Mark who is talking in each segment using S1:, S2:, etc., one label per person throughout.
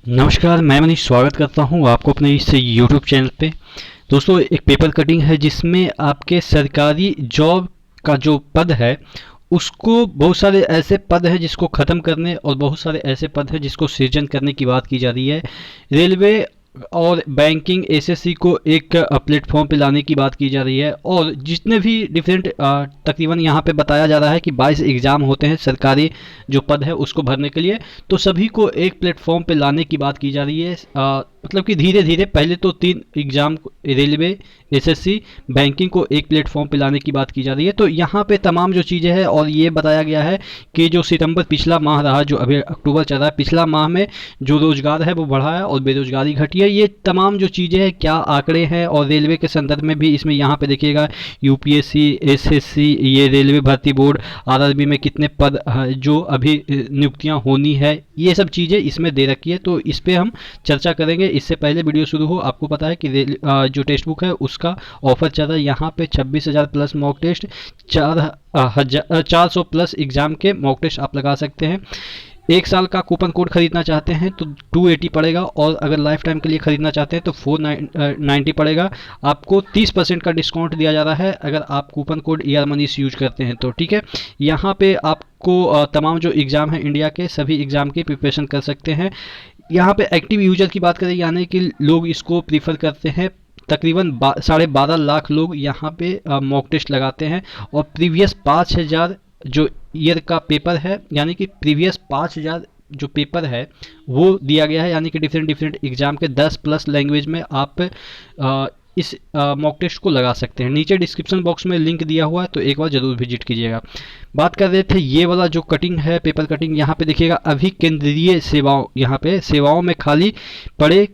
S1: नमस्कार, मैं मनीष स्वागत करता हूं आपको अपने इस यूट्यूब चैनल पे। दोस्तों, एक पेपर कटिंग है जिसमें आपके सरकारी जॉब का जो पद है उसको, बहुत सारे ऐसे पद हैं जिसको ख़त्म करने और बहुत सारे ऐसे पद हैं जिसको सृजन करने की बात की जा रही है। रेलवे और बैंकिंग एसएससी को एक प्लेटफॉर्म पे लाने की बात की जा रही है और जितने भी डिफरेंट तकरीबन यहाँ पे बताया जा रहा है कि 22 एग्ज़ाम होते हैं सरकारी जो पद है उसको भरने के लिए, तो सभी को एक प्लेटफॉर्म पे लाने की बात की जा रही है। मतलब कि धीरे धीरे पहले तो 3 एग्ज़ाम रेलवे, एसएससी, बैंकिंग को एक प्लेटफॉर्म पे लाने की बात की जा रही है। तो यहाँ पे तमाम जो चीज़ें हैं और ये बताया गया है कि जो सितंबर पिछला माह रहा, जो अभी अक्टूबर चल रहा है, पिछला माह में जो रोजगार है वो बढ़ा है और बेरोजगारी घटी है। ये तमाम जो चीज़ें हैं, क्या आंकड़े हैं और रेलवे के संदर्भ में भी इसमें यहाँ पे देखिएगा यूपीएससी, एसएससी, ये रेलवे भर्ती बोर्ड, आरआरबी में कितने पद जो अभी नियुक्तियाँ होनी है, ये सब चीज़ें इसमें दे रखी है। तो इस पर हम चर्चा करेंगे। इससे पहले वीडियो शुरू हो, आपको पता है कि जो टेक्स्ट बुक है उसका ऑफर चल रहा है। यहाँ पे 26,000 plus mock test, 400 plus exam के मॉक टेस्ट आप लगा सकते हैं। 1 साल का कूपन कोड खरीदना चाहते हैं तो 280 पड़ेगा और अगर लाइफ टाइम के लिए खरीदना चाहते हैं तो 490 पड़ेगा। आपको 30% का डिस्काउंट दिया जा रहा है अगर आप coupon code ER Manish use करते हैं तो, ठीक है। यहाँ पे आपको तमाम जो एग्ज़ाम है इंडिया के, सभी एग्ज़ाम की प्रिपरेशन कर सकते हैं। यहाँ पे एक्टिव यूजर की बात करें, यानी कि लोग इसको प्रीफर करते हैं। तकरीबन 12.5 लाख लोग यहाँ पे मॉक टेस्ट लगाते हैं और प्रीवियस 5,000 जो ईयर का पेपर है, यानी कि प्रीवियस 5,000 जो पेपर है वो दिया गया है। यानी कि डिफरेंट एग्जाम के 10 प्लस लैंग्वेज में आप इस मॉक टेस्ट को लगा सकते हैं। नीचे डिस्क्रिप्शन बॉक्स में लिंक दिया हुआ है तो एक बार जरूर विजिट कीजिएगा। बात कर रहे थे ये वाला जो कटिंग है, पेपर कटिंग, यहाँ पे देखिएगा अभी केंद्रीय सेवाओं, यहाँ पे सेवाओं में खाली पड़े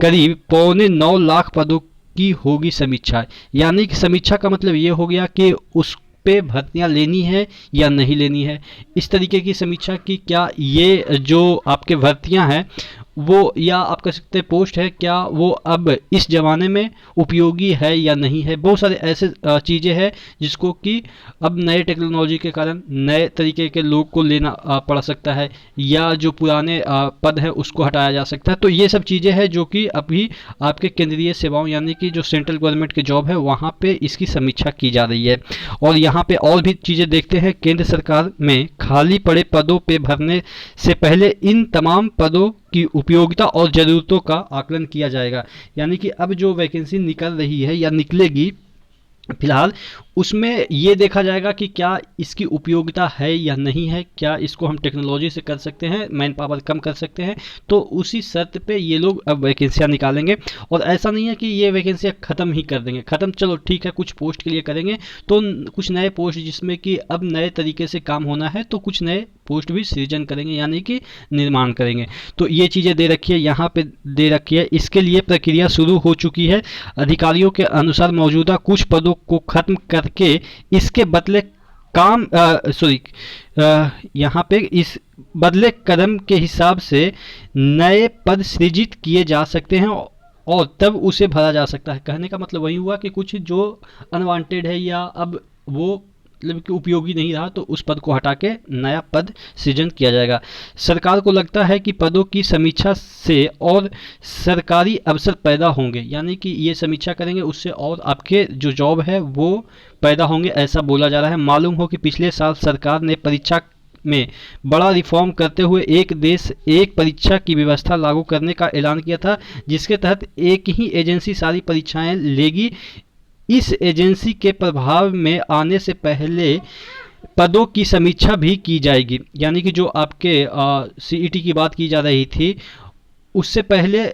S1: करीब 9.25 लाख पदों की होगी समीक्षा। यानी कि समीक्षा का मतलब ये हो गया कि उस पे भर्तियां लेनी है या नहीं लेनी है, इस तरीके की समीक्षा की। क्या ये जो आपके भर्तियां हैं वो, या आप कह सकते हैं पोस्ट है, क्या वो अब इस ज़माने में उपयोगी है या नहीं है। बहुत सारे ऐसे चीज़ें हैं जिसको कि अब नए टेक्नोलॉजी के कारण नए तरीके के लोग को लेना पड़ सकता है, या जो पुराने पद है उसको हटाया जा सकता है। तो ये सब चीज़ें हैं जो कि अभी आपके केंद्रीय सेवाओं, यानी कि जो सेंट्रल गवर्नमेंट के जॉब है वहाँ पे इसकी समीक्षा की जा रही है। और यहाँ पे और भी चीज़ें देखते हैं। केंद्र सरकार में खाली पड़े पदों पे भरने से पहले इन तमाम पदों की उपयोगिता और ज़रूरतों का आकलन किया जाएगा। यानी कि अब जो वैकेंसी निकल रही है या निकलेगी फिलहाल, उसमें ये देखा जाएगा कि क्या इसकी उपयोगिता है या नहीं है, क्या इसको हम टेक्नोलॉजी से कर सकते हैं, मैन पावर कम कर सकते हैं। तो उसी शर्त पे ये लोग अब वैकेंसियाँ निकालेंगे। और ऐसा नहीं है कि ये वैकेंसियाँ ख़त्म ही कर देंगे। ख़त्म चलो ठीक है, कुछ पोस्ट के लिए करेंगे तो कुछ नए पोस्ट जिसमें कि अब नए तरीके से काम होना है तो कुछ नए पोस्ट भी सृजन करेंगे, यानी कि निर्माण करेंगे। तो ये चीज़ें दे रखी है, यहाँ पे दे रखी है। इसके लिए प्रक्रिया शुरू हो चुकी है। अधिकारियों के अनुसार मौजूदा कुछ पदों को खत्म करके इसके बदले काम यहाँ पे इस बदले कदम के हिसाब से नए पद सृजित किए जा सकते हैं और तब उसे भरा जा सकता है। कहने का मतलब वही हुआ कि कुछ जो अनवांटेड है या अब वो मतलब कि उपयोगी नहीं रहा तो उस पद को हटा के नया पद सृजन किया जाएगा। सरकार को लगता है कि पदों की समीक्षा से और सरकारी अवसर पैदा होंगे, यानी कि ये समीक्षा करेंगे उससे और आपके जो जॉब है वो पैदा होंगे, ऐसा बोला जा रहा है। मालूम हो कि पिछले साल सरकार ने परीक्षा में बड़ा रिफॉर्म करते हुए एक देश एक परीक्षा की व्यवस्था लागू करने का ऐलान किया था, जिसके तहत एक ही एजेंसी सारी परीक्षाएं लेगी। इस एजेंसी के प्रभाव में आने से पहले पदों की समीक्षा भी की जाएगी। यानी कि जो आपके सीईटी की बात की जा रही थी उससे पहले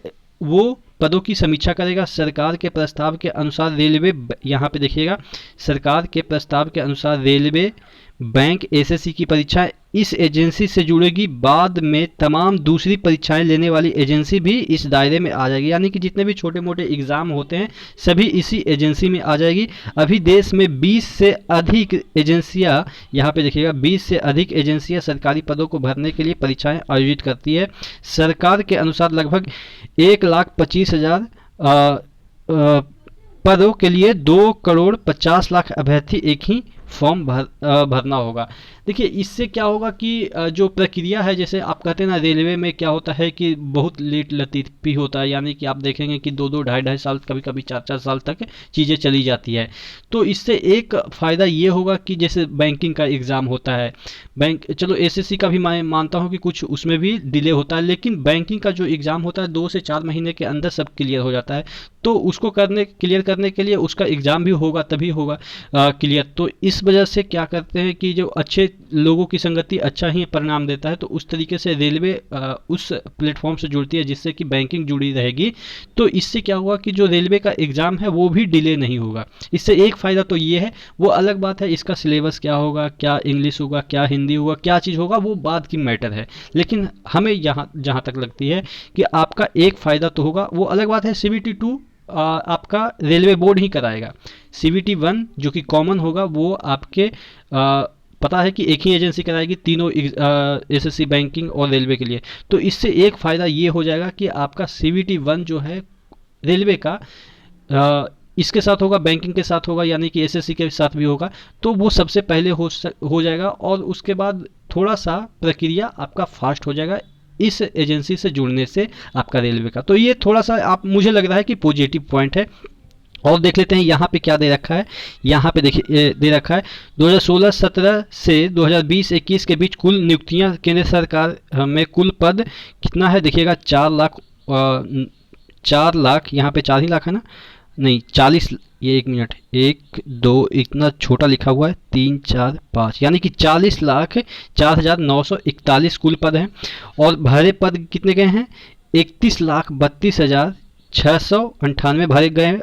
S1: वो पदों की समीक्षा करेगा। सरकार के प्रस्ताव के अनुसार रेलवे, यहाँ पे देखिएगा, सरकार के प्रस्ताव के अनुसार रेलवे, बैंक, एसएससी की परीक्षाएं इस एजेंसी से जुड़ेगी। बाद में तमाम दूसरी परीक्षाएं लेने वाली एजेंसी भी इस दायरे में आ जाएगी। यानी कि जितने भी छोटे मोटे एग्ज़ाम होते हैं सभी इसी एजेंसी में आ जाएगी। अभी देश में 20 से अधिक एजेंसियां, यहाँ पे देखिएगा 20 से अधिक एजेंसियां सरकारी पदों को भरने के लिए परीक्षाएं आयोजित करती है। सरकार के अनुसार लगभग 1,25,000 पदों के लिए 2,50,00,000 अभ्यर्थी एक ही फॉर्म भरना होगा। देखिए इससे क्या होगा कि जो प्रक्रिया है, जैसे आप कहते हैं ना रेलवे में क्या होता है कि बहुत लेट लतीफ़ी होता है, यानी कि आप देखेंगे कि 2-2 ढाई-ढाई साल, कभी-कभी 4-4 साल तक चीज़ें चली जाती है। तो इससे एक फ़ायदा ये होगा कि जैसे बैंकिंग का एग्ज़ाम होता है, बैंक चलो एसएससी का भी मैं मानता हूँ कि कुछ उसमें भी डिले होता है, लेकिन बैंकिंग का जो एग्ज़ाम होता है 2 से 4 महीने के अंदर सब क्लियर हो जाता है। तो उसको क्लियर करने के लिए उसका एग्ज़ाम भी होगा, तभी होगा क्लियर। तो इस वजह से क्या करते हैं कि जो अच्छे लोगों की संगति अच्छा ही परिणाम देता है, तो उस तरीके से रेलवे उस प्लेटफॉर्म से जुड़ती है जिससे कि बैंकिंग जुड़ी रहेगी। तो इससे क्या हुआ कि जो रेलवे का एग्ज़ाम है वो भी डिले नहीं होगा। इससे एक फ़ायदा तो ये है, वो अलग बात है इसका सिलेबस क्या होगा, क्या इंग्लिश होगा, क्या हिंदी होगा, क्या चीज़ होगा, वो बाद की मैटर है। लेकिन हमें यहाँ जहाँ तक लगती है कि आपका एक फ़ायदा तो होगा। वो अलग बात है CBT 2 आपका रेलवे बोर्ड ही कराएगा। CBT 1 जो कि कॉमन होगा वो आपके पता है कि एक ही एजेंसी कराएगी तीनों एसएससी, बैंकिंग और रेलवे के लिए। तो इससे एक फ़ायदा ये हो जाएगा कि आपका CBT 1 जो है रेलवे का इसके साथ होगा, बैंकिंग के साथ होगा, यानी कि एसएससी के साथ भी होगा। तो वो सबसे पहले हो जाएगा और उसके बाद थोड़ा सा प्रक्रिया आपका फास्ट हो जाएगा इस एजेंसी से जुड़ने से आपका रेलवे का। तो ये थोड़ा सा आप मुझे लग रहा है कि पॉजिटिव पॉइंट है। और देख लेते हैं यहाँ पे क्या दे रखा है। यहाँ पे देखिए दे रखा है 2016-17 से 2020-21 के बीच कुल नियुक्तियाँ केंद्र सरकार में कुल पद कितना है देखिएगा 4 लाख 4 लाख, यहाँ पे 4 ही लाख है ना, नहीं 40, ये 1 मिनट 1 2 इतना छोटा लिखा हुआ है 3 4 5, यानी कि 40,04,941 कुल पद हैं। और भरे पद कितने गए हैं 31,32,698 भरे गए हैं।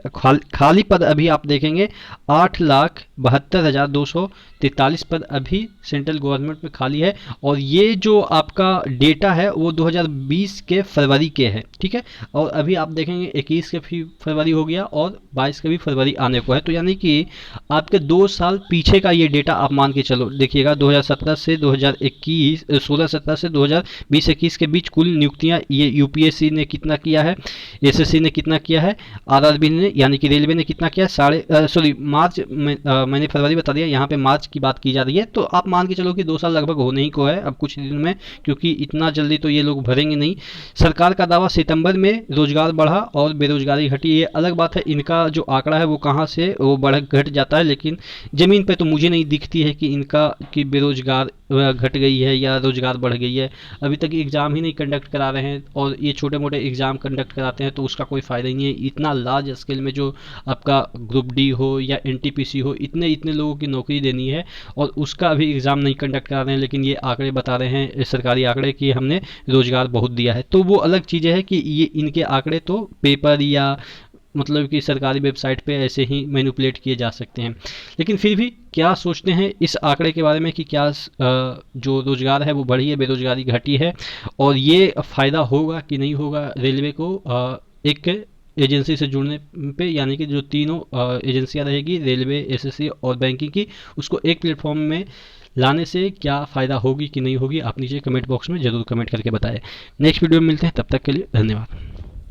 S1: खाली पद अभी आप देखेंगे 8,72,243 पद अभी सेंट्रल गवर्नमेंट में खाली है। और ये जो आपका डेटा है वो 2020 के फरवरी के है, ठीक है। और अभी आप देखेंगे 21 के भी फरवरी हो गया और 22 के भी फरवरी आने को है। तो यानी कि आपके 2 साल पीछे का ये डेटा आप मान के चलो देखिएगा 2017 से 2021, 16-17 से 2020-21 के बीच कुल नियुक्तियाँ ये यूपीएससी ने कितना किया है, एसएससी ने कितना किया है, आरआरबी ने यानी कि रेलवे ने कितना किया, मार्च में मैंने फरवरी बता दिया, यहाँ पे मार्च की बात की जा रही है। तो आप मान के चलो कि 2 साल लगभग होने ही को है अब कुछ दिन में, क्योंकि इतना जल्दी तो ये लोग भरेंगे नहीं। सरकार का दावा सितंबर में रोजगार बढ़ा और बेरोजगारी घटी, ये अलग बात है। इनका जो आंकड़ा है वो कहाँ से वो घट जाता है, लेकिन ज़मीन पे तो मुझे नहीं दिखती है कि इनका कि बेरोजगार घट गई है या रोजगार बढ़ गई है। अभी तक एग्ज़ाम ही नहीं कंडक्ट करा रहे हैं और ये छोटे मोटे एग्ज़ाम कंडक्ट कराते हैं तो उसका कोई फ़ायदा ही नहीं है। इतना लार्ज स्केल में जो आपका ग्रुप डी हो या एनटीपीसी हो, इतने इतने लोगों की नौकरी देनी है और उसका अभी एग्ज़ाम नहीं कंडक्ट करा रहे हैं, लेकिन ये आंकड़े बता रहे हैं सरकारी आंकड़े कि हमने रोज़गार बहुत दिया है। तो वो अलग चीज़ें है कि ये इनके आंकड़े तो पेपर या मतलब कि सरकारी वेबसाइट पे ऐसे ही मैनिपुलेट किए जा सकते हैं। लेकिन फिर भी क्या सोचते हैं इस आंकड़े के बारे में कि क्या जो रोज़गार है वो बढ़ी है, बेरोजगारी घटी है, और ये फ़ायदा होगा कि नहीं होगा रेलवे को एक एजेंसी से जुड़ने पे, यानी कि जो तीनों एजेंसियां रहेगी रेलवे, एसएससी और बैंकिंग की, उसको एक प्लेटफॉर्म में लाने से क्या फ़ायदा होगी कि नहीं होगी, आप नीचे कमेंट बॉक्स में ज़रूर कमेंट करके बताएं। नेक्स्ट वीडियो में मिलते हैं, तब तक के लिए धन्यवाद।